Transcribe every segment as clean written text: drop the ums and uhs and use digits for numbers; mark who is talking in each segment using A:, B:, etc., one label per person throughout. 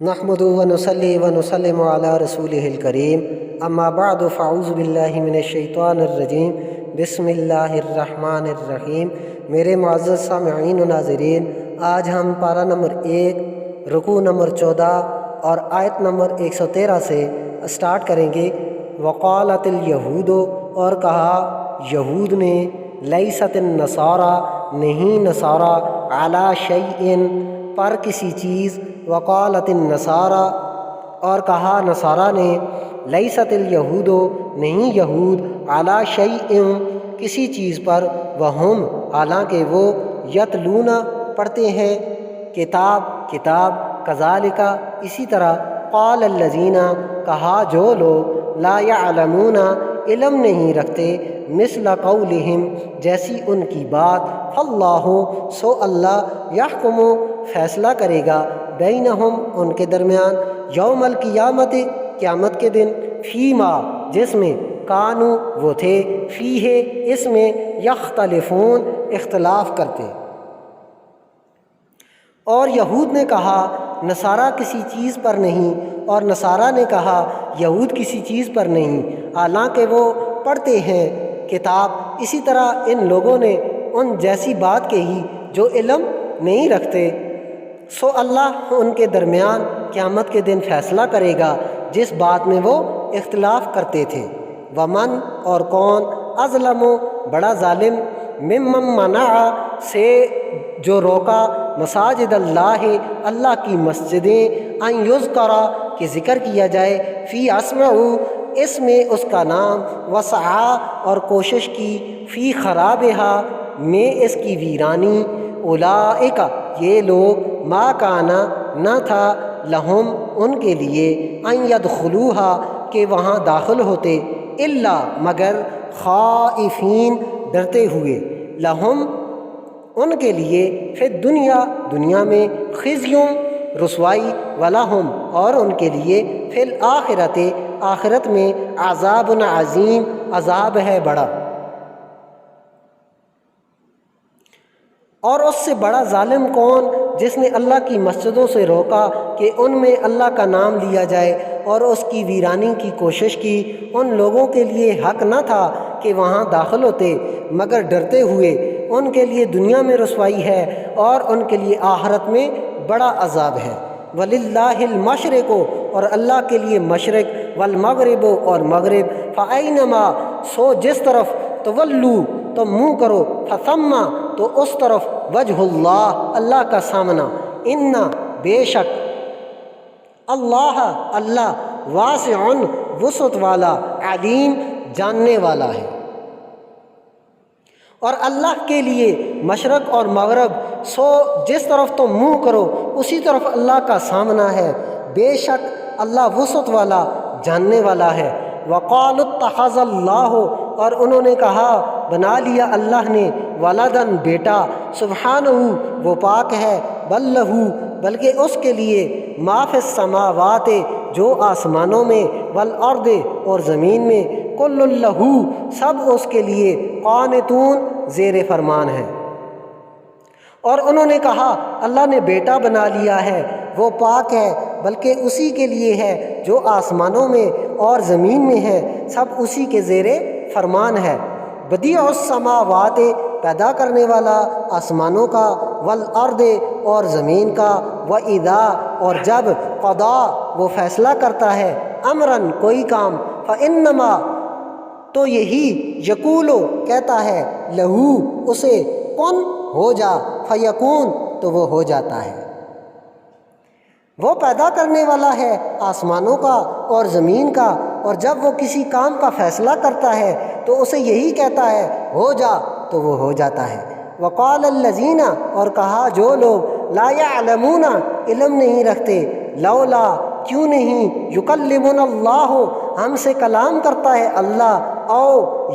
A: نحمدہ ونصلی ونسلم علی رسولہ الکریم اما بعد فاعوذ باللہ من الشیطان الرجیم بسم اللہ الرحمن الرحیم۔ میرے معزز سامعین و ناظرین، آج ہم پارہ نمبر 1 رکوع نمبر 14 اور آیت نمبر 113 سے سٹارٹ کریں گے۔ وقالت الیہود، اور کہا یہود نے، لیست النصارى، نہیں نصارہ، علی شیء، پر کسی چیز، وقالت النصارى، اور کہا نصارہ نے، لیست الیہود، نہیں یہود، علی شیء، کسی چیز پر، وہم، حالانکہ وہ، یتلون، پڑھتے ہیں، کتاب، کذالک، اسی طرح، قال الذین، کہا جو لوگ، لا یعلمون، علم نہیں رکھتے، مثل قولہم، جیسی ان کی بات، فاللہ، سو اللہ، یحکم، فیصلہ کرے گا، بینہم، ان کے درمیان، یوم القیامت، قیامت کے دن، فیما، جس میں، کانو، وہ تھے، فیہ، اس میں، یختلفون، اختلاف کرتے۔ اور یہود نے کہا نصارہ کسی چیز پر نہیں، اور نصارہ نے کہا یہود کسی چیز پر نہیں، حالانکہ وہ پڑھتے ہیں کتاب۔ اسی طرح ان لوگوں نے ان جیسی بات کہی جو علم نہیں رکھتے، سو اللہ ان کے درمیان قیامت کے دن فیصلہ کرے گا جس بات میں وہ اختلاف کرتے تھے۔ ومن، اور کون، اظلم، بڑا ظالم، ممن منع، سے جو روکا، مساجد اللہ، اللہ کی مسجدیں، ان یذکر، کہ ذکر کیا جائے، فی اسمہ، اس میں اس کا نام، وسعی، اور کوشش کی، فی خرابہا، میں اس کی ویرانی، اولئک، یہ لوگ، ما کانا، نہ تھا، لہم، ان کے لیے، ان یدخلوہا، کہ وہاں داخل ہوتے، الا، مگر، خائفین، ڈرتے ہوئے، لہم، ان کے لیے، فی الدنیا، دنیا میں، خزی، رسوائی، ولہم، اور ان کے لیے، فی الآخرۃ، آخرت میں، عذاب عظیم، عذاب ہے بڑا۔ اور اس سے بڑا ظالم کون، جس نے اللہ کی مسجدوں سے روکا کہ ان میں اللہ کا نام لیا جائے، اور اس کی ویرانی کی کوشش کی۔ ان لوگوں کے لیے حق نہ تھا کہ وہاں داخل ہوتے، مگر ڈرتے ہوئے، ان کے لیے دنیا میں رسوائی ہے، اور ان کے لیے آخرت میں بڑا عذاب ہے۔ وَلِلَّهِ الْمَشْرِقُ، اور اللہ کے لیے مشرق، وَالْمَغْرِبُ، اور مغرب، فَأَيْنَمَا، سو جس طرف، تولو، تو منہ کرو، فَثَمَّ، تو اس طرف، وجہ اللہ، اللہ کا سامنا، ان، بے شک، اللہ واسع، وسعت والا، علیم، جاننے والا ہے۔ اور اللہ کے لیے مشرق اور مغرب، سو جس طرف تم منہ کرو اسی طرف اللہ کا سامنا ہے، بے شک اللہ وسعت والا، جاننے والا ہے۔ وقالوا اتخذ اللہ، اور انہوں نے کہا بنا لیا اللہ نے، ولدن، بیٹا، سبحانہ، وہ پاک ہے، بل لہ، بلکہ اس کے لیے، ما فی السماوات، جو آسمانوں میں، والارض، اور زمین میں، کل لہ، سب اس کے لیے، قانتون، زیر فرمان ہے۔ اور انہوں نے کہا اللہ نے بیٹا بنا لیا ہے، وہ پاک ہے، بلکہ اسی کے لیے ہے جو آسمانوں میں اور زمین میں ہے، سب اسی کے زیر فرمان ہے۔ بدیع السماوات، پیدا کرنے والا آسمانوں کا، والارض، اور زمین کا، وَإِذَا، اور جب، قضا، وہ فیصلہ کرتا ہے، امراً، کوئی کام، فَإِنَّمَا، تو یہی، یقولو، کہتا ہے، لہو، اسے، کن، ہو جا، فیکون، تو وہ ہو جاتا ہے۔ وہ پیدا کرنے والا ہے آسمانوں کا اور زمین کا، اور جب وہ کسی کام کا فیصلہ کرتا ہے تو اسے یہی کہتا ہے، ہو جا، تو وہ ہو جاتا ہے۔ وقال الذین، اور کہا جو لوگ، لا یعلمون، علم نہیں رکھتے، لولا، کیوں نہیں، یکلمنا اللہ، ہم سے کلام کرتا ہے اللہ، او،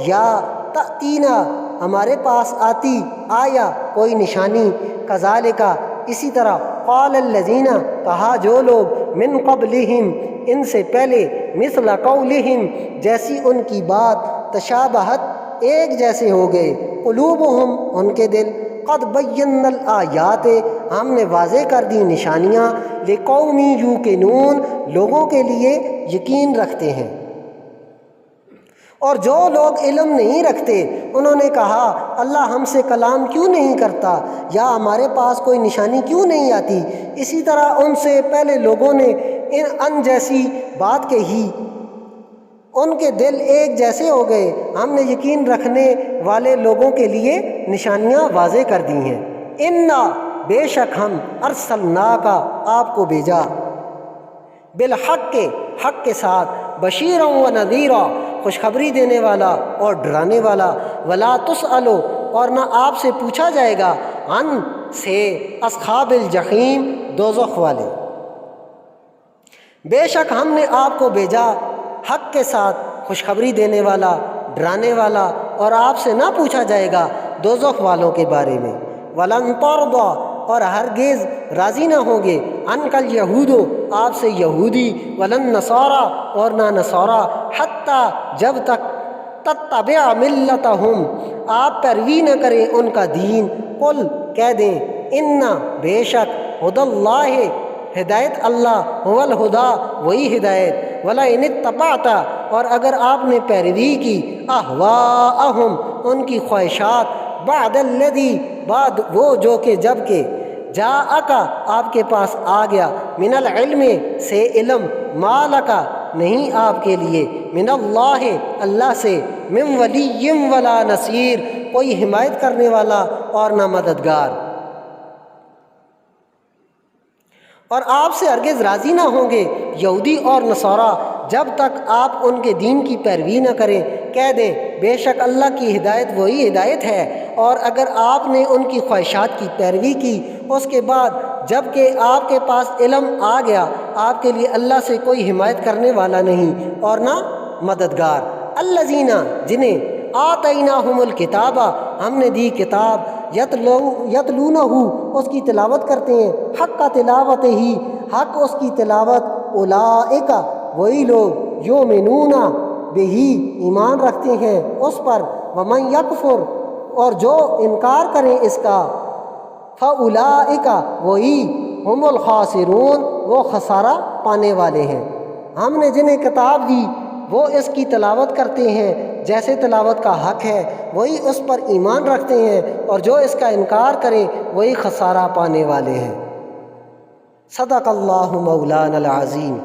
A: یا، تأتینا، ہمارے پاس آتی، آیا، کوئی نشانی، کذالک، اسی طرح، قال الذین، کہا جو لوگ، من قبلہم، ان سے پہلے، مثل قولہم، جیسی ان کی بات، تشابہت، ایک جیسے ہو گئے، قلوبہم، ان کے دل، قد بینا الآیات، ہم نے واضح کر دی نشانیاں، لقوم یوقنون، لوگوں کے لیے یقین رکھتے ہیں۔ اور جو لوگ علم نہیں رکھتے انہوں نے کہا اللہ ہم سے کلام کیوں نہیں کرتا، یا ہمارے پاس کوئی نشانی کیوں نہیں آتی۔ اسی طرح ان سے پہلے لوگوں نے ان جیسی بات کہی، ان کے دل ایک جیسے ہو گئے۔ ہم نے یقین رکھنے والے لوگوں کے لیے نشانیاں واضح کر دی ہیں۔ انا، بے شک ہم، ارسلناک، آپ کو بھیجا، بالحق، حق کے ساتھ، بشیرا و نذیرا، خوشخبری دینے والا اور ڈرانے والا، ولا تسأل، اور نہ آپ سے پوچھا جائے گا، عن، سے، اصحاب الجحیم، دوزخ والے۔ بے شک ہم نے آپ کو بھیجا حق کے ساتھ، خوشخبری دینے والا، ڈرانے والا، اور آپ سے نہ پوچھا جائے گا دوزخ والوں کے بارے میں۔ وَلَن تَرْضَىٰ، اور ہرگز راضی نہ ہوں گے، عَنْکَ الْیَہُودُ، آپ سے یہودی، وَلَن نَصَارَىٰ، اور نہ نصارہ، حتیٰ، جب تک، تتبع ملتہم، آپ پیروی نہ کریں ان کا دین۔ قل، کہہ دیں، انا، بے شک، ہدی اللہ، ہدایت اللہ، هو الہدا، وہی ہدایت، ولئن اتبعت، اور اگر آپ نے پیروی کی، اہواءہم، ان کی خواہشات، بعد الذی، بعد وہ جو کہ جب کہ، جاءک، آپ کے پاس آ گیا، من العلم، سے علم، ما لک، نہیں آپ کے لیے، من اللہ، اللہ سے، من ولی ولا نصیر، کوئی حمایت کرنے والا اور نہ مددگار۔ اور آپ سے ہرگز راضی نہ ہوں گے یہودی اور نصارہ جب تک آپ ان کے دین کی پیروی نہ کریں۔ کہہ دیں، بے شک اللہ کی ہدایت وہی ہدایت ہے، اور اگر آپ نے ان کی خواہشات کی پیروی کی، اس کے بعد جب کہ آپ کے پاس علم آ گیا، آپ کے لیے اللہ سے کوئی حمایت کرنے والا نہیں اور نہ مددگار۔ الذین، جنہیں، آتیناہم الکتاب، ہم نے دی کتاب، یتلونہ، اس کی تلاوت کرتے ہیں، حق تلاوت ہی، حق اس کی تلاوت، اولئک، وہی لوگ، یؤمنون بہ، ایمان رکھتے ہیں اس پر، ومن یکفر، اور جو انکار کریں اس کا، فاولئک، وہی، ہم الخاسرون، وہ خسارہ پانے والے ہیں۔ ہم نے جنہیں کتاب دی وہ اس کی تلاوت کرتے ہیں جیسے تلاوت کا حق ہے، وہی اس پر ایمان رکھتے ہیں، اور جو اس کا انکار کریں وہی خسارہ پانے والے ہیں۔ صدق اللہ مولانا العظیم۔